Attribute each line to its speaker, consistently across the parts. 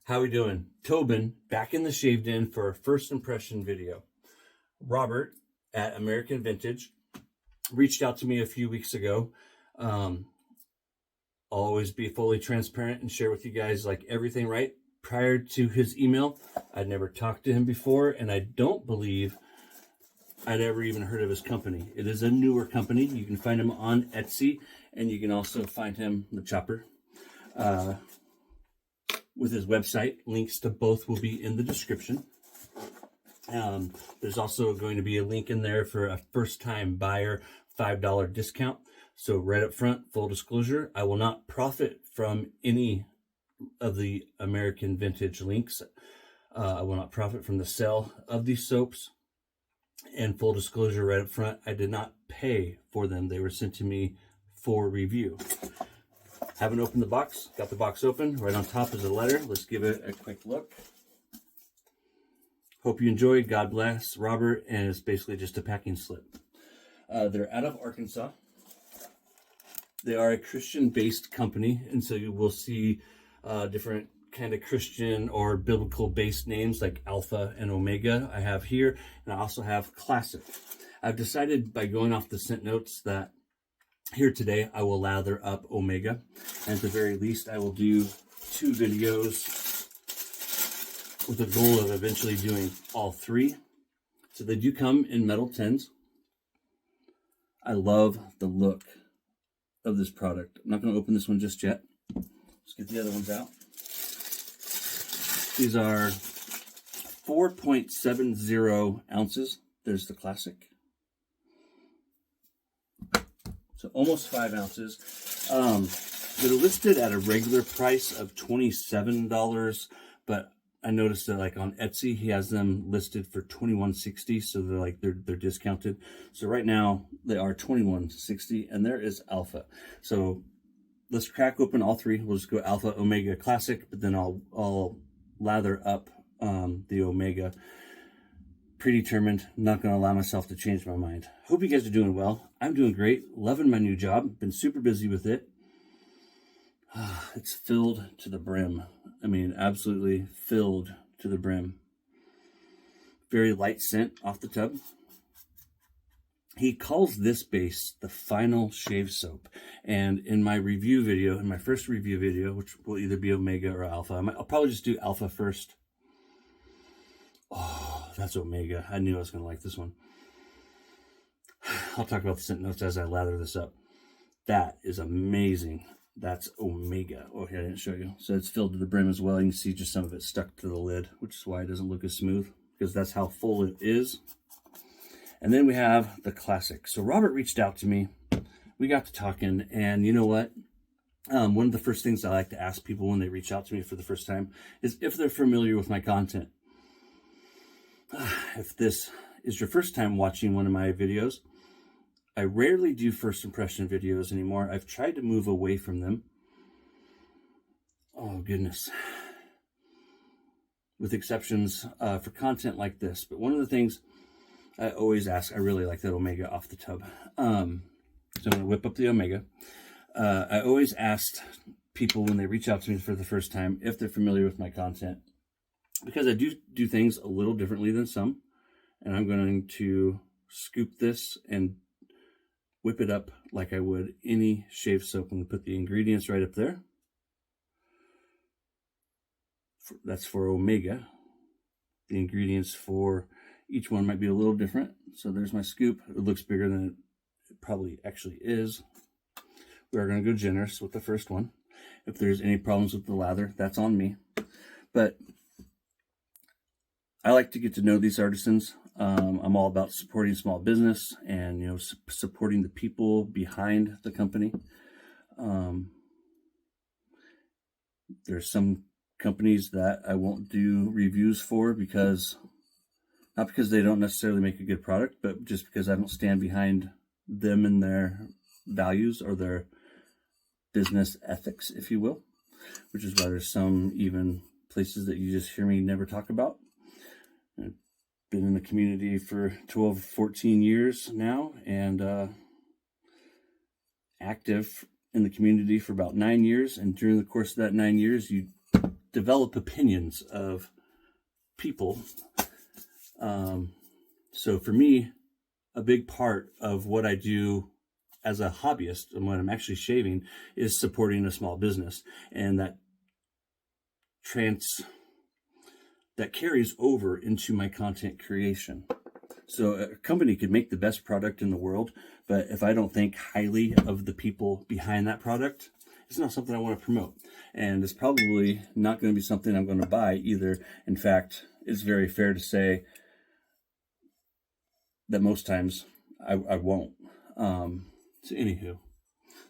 Speaker 1: How we doing? Tobin back in the Shaved In for a first impression video. Robert at American Vintage reached out to me a few weeks ago. I'll always be fully transparent and share with you guys like everything, right? Prior to his email, I'd never talked to him before, and I don't believe I'd ever even heard of his company. It is a newer company. You can find him on Etsy, and you can also find him, the Chopper, with his website. Links to both will be in the description. There's also going to be a link in there for a first-time buyer $5 discount. So right up front, full disclosure, I will not profit from any of the American Vintage links. I will not profit from the sale of these soaps. And full disclosure right up front, I did not pay for them. They were sent to me for review. Haven't opened the box. Got the box open. Right on top is a letter. Let's give it a quick look. Hope you enjoyed. God bless, Robert. And it's basically just a packing slip. They're out of Arkansas. They are a Christian-based company, and so you will see different kind of Christian or biblical-based names like Alpha and Omega I have here, and I also have Classic. I've decided by going off the scent notes that here today I will lather up Omega, and at the very least I will do 2 videos with the goal of eventually doing all 3. So they do come in metal tins. I love the look of this product. I'm not going to open this one just yet. Let's get the other ones out. These are 4.70 ounces. There's the Classic. So almost 5 ounces. They're listed at a regular price of $27, but I noticed that like on Etsy, he has them listed for $21.60. So they're discounted. So right now they are $21.60, and there is Alpha. So let's crack open all 3. We'll just go Alpha, Omega, Classic, but then I'll lather up the Omega. Predetermined. Not going to allow myself to change my mind. Hope you guys are doing well. I'm doing great. Loving my new job. Been super busy with it. It's filled to the brim. I mean, absolutely filled to the brim. Very light scent off the tub. He calls this base the final shave soap. And in my review video, in my first review video, which will either be Omega or Alpha, I'll probably just do Alpha first. Oh, that's Omega. I knew I was going to like this one. I'll talk about the scent notes as I lather this up. That is amazing. That's Omega. Oh, here, I didn't show you. So it's filled to the brim as well. You can see just some of it stuck to the lid, which is why it doesn't look as smooth, because that's how full it is. And then we have the Classic. So Robert reached out to me. We got to talking, and you know what? One of the first things I like to ask people when they reach out to me for the first time is if they're familiar with my content. If this is your first time watching one of my videos, I rarely do first impression videos anymore. I've tried to move away from them. Oh, goodness. With exceptions for content like this. But one of the things I always ask, I really like that Omega off the tub. So I'm going to whip up the Omega. I always asked people when they reach out to me for the first time if they're familiar with my content, because I do things a little differently than some. And I'm going to scoop this and whip it up like I would any shave soap. I'm going to put the ingredients right up there. That's for Omega. The ingredients for each one might be a little different. So there's my scoop. It looks bigger than it probably actually is. We are going to go generous with the first one. If there's any problems with the lather, that's on me. But I like to get to know these artisans. I'm all about supporting small business and, supporting the people behind the company. There's some companies that I won't do reviews for not because they don't necessarily make a good product, but just because I don't stand behind them and their values or their business ethics, if you will, which is why there's some even places that you just hear me never talk about. I've been in the community for 12, 14 years now, and active in the community for about 9 years. And during the course of that 9 years, you develop opinions of people. So for me, a big part of what I do as a hobbyist and when I'm actually shaving is supporting a small business, and that carries over into my content creation. So a company could make the best product in the world, but if I don't think highly of the people behind that product, it's not something I want to promote. And it's probably not going to be something I'm going to buy either. In fact, it's very fair to say that most times I won't. So anywho,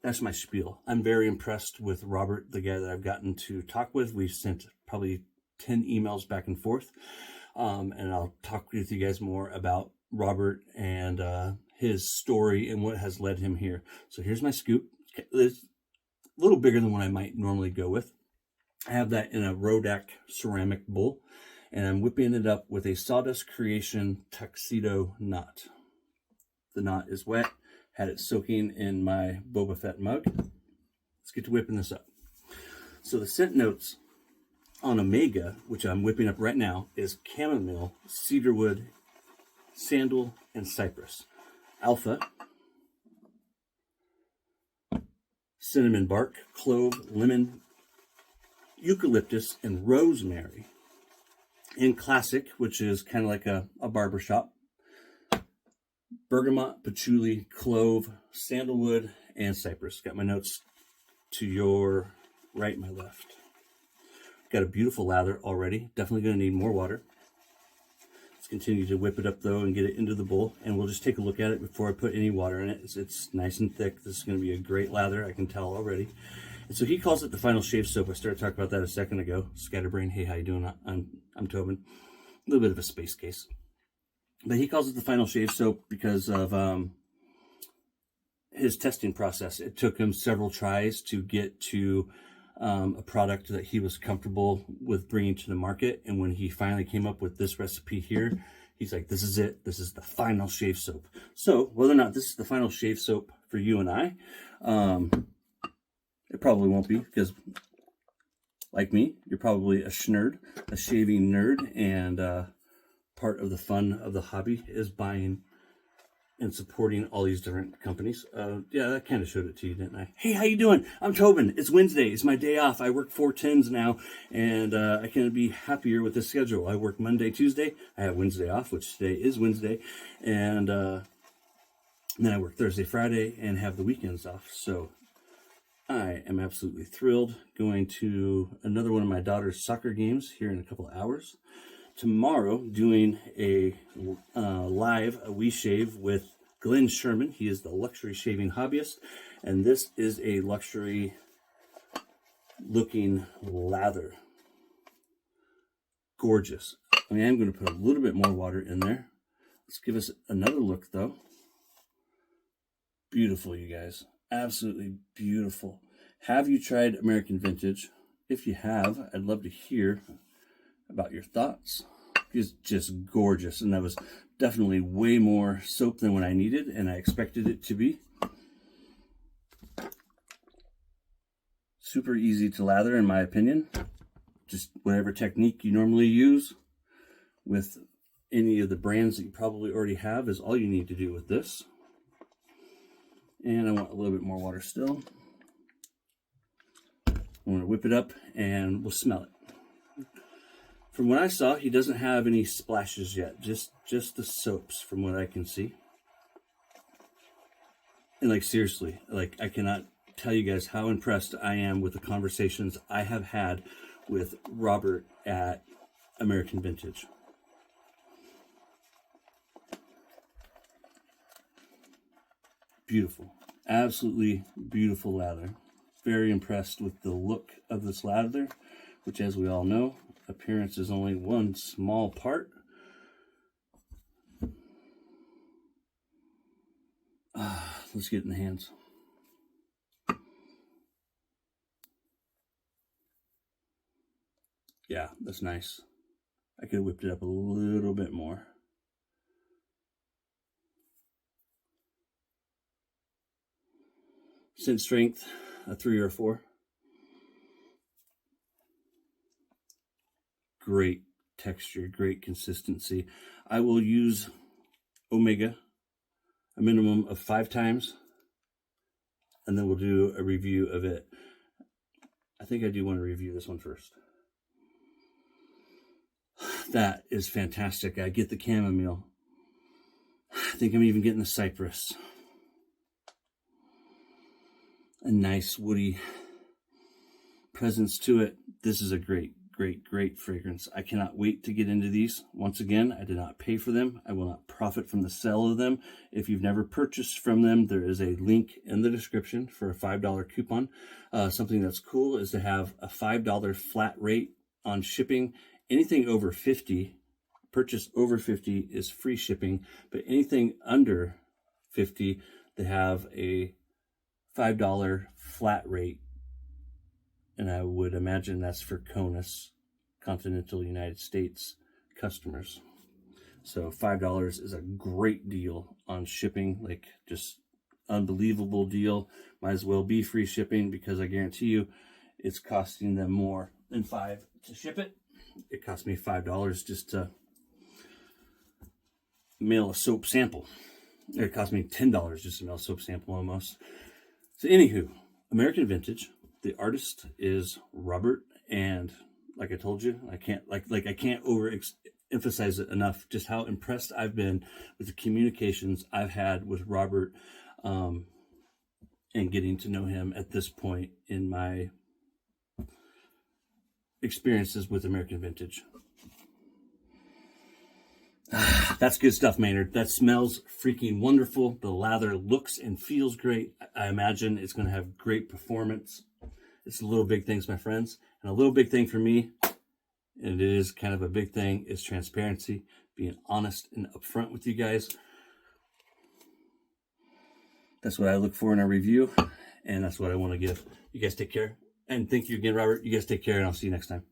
Speaker 1: that's my spiel. I'm very impressed with Robert, the guy that I've gotten to talk with. We've sent probably 10 emails back and forth. And I'll talk with you guys more about Robert and his story and what has led him here. So here's my scoop. It's a little bigger than what I might normally go with. I have that in a Rodak ceramic bowl, and I'm whipping it up with a Sawdust Creation tuxedo knot. The knot is wet. Had it soaking in my Boba Fett mug. Let's get to whipping this up. So the scent notes on Omega, which I'm whipping up right now, is chamomile, cedarwood, sandal, and cypress. Alpha, cinnamon bark, clove, lemon, eucalyptus, and rosemary. In classic, which is kind of like a barbershop, bergamot, patchouli, clove, sandalwood, and cypress. Got my notes to your right, my left. Got a beautiful lather already. Definitely going to need more water. Let's continue to whip it up though and get it into the bowl, and we'll just take a look at it before I put any water in it. It's nice and thick. This is going to be a great lather, I can tell already. And so he calls it the final shave soap. I started talking about that a second ago. Scatterbrain, hey, how you doing? I'm Tobin. A little bit of a space case. But he calls it the final shave soap because of his testing process. It took him several tries to get to a product that he was comfortable with bringing to the market. And when he finally came up with this recipe here, he's like, this is it. This is the final shave soap. So whether or not this is the final shave soap for you and I, it probably won't be, because like me, you're probably a schnerd, a shaving nerd, and part of the fun of the hobby is buying and supporting all these different companies. Yeah, that kind of showed it to you, didn't I? Hey, how you doing? I'm Tobin. It's Wednesday. It's my day off. I work 4/10s now, and I can't be happier with this schedule. I work Monday, Tuesday. I have Wednesday off, which today is Wednesday, and then I work Thursday, Friday, and have the weekends off. So I am absolutely thrilled. Going to another one of my daughter's soccer games here in a couple of hours. Tomorrow, doing a We Shave with Glenn Sherman. He is the luxury shaving hobbyist, and this is a luxury looking lather. Gorgeous. I mean, I'm going to put a little bit more water in there. Let's give us another look, though. Beautiful, you guys. Absolutely beautiful. Have you tried American Vintage? If you have, I'd love to hear about your thoughts. It's just gorgeous, and that was definitely way more soap than what I needed and I expected it to be. Super easy to lather, in my opinion. Just whatever technique you normally use with any of the brands that you probably already have is all you need to do with this. And I want a little bit more water still. I'm going to whip it up and we'll smell it. From what I saw, he doesn't have any splashes yet, just the soaps from what I can see. And like, seriously, like, I cannot tell you guys how impressed I am with the conversations I have had with Robert at American Vintage. Beautiful, absolutely beautiful lather. Very impressed with the look of this lather, which, as we all know, appearance is only one small part. Let's get it in the hands. Yeah, that's nice. I could have whipped it up a little bit more. Scent strength, a 3 or a 4. great texture, great consistency. I will use Omega a minimum of 5 times, and then we'll do a review of it. I think I do want to review this one first. That is fantastic. I get the chamomile. I think I'm even getting the cypress. A nice woody presence to it. This is a great fragrance. I cannot wait to get into these. Once again, I did not pay for them. I will not profit from the sale of them. If you've never purchased from them, there is a link in the description for a $5 coupon. Something that's cool is to have a $5 flat rate on shipping. Anything over 50, purchase over 50 is free shipping, but anything under 50, they have a $5 flat rate. And I would imagine that's for CONUS, continental United States customers. So $5 is a great deal on shipping, like just unbelievable deal. Might as well be free shipping, because I guarantee you it's costing them more than $5 to ship it. It cost me $5 just to mail a soap sample. It cost me $10 just to mail a soap sample almost. So anywho, American Vintage. The artist is Robert, and like I told you, I can't I can't emphasize it enough just how impressed I've been with the communications I've had with Robert, and getting to know him at this point in my experiences with American Vintage. That's good stuff, Maynard. That smells freaking wonderful. The lather looks and feels great. I imagine it's going to have great performance. It's a little big things, my friends. And a little big thing for me, and it is kind of a big thing, is transparency, being honest and upfront with you guys. That's what I look for in a review, and that's what I want to give. You guys take care. And thank you again, Robert. You guys take care, and I'll see you next time.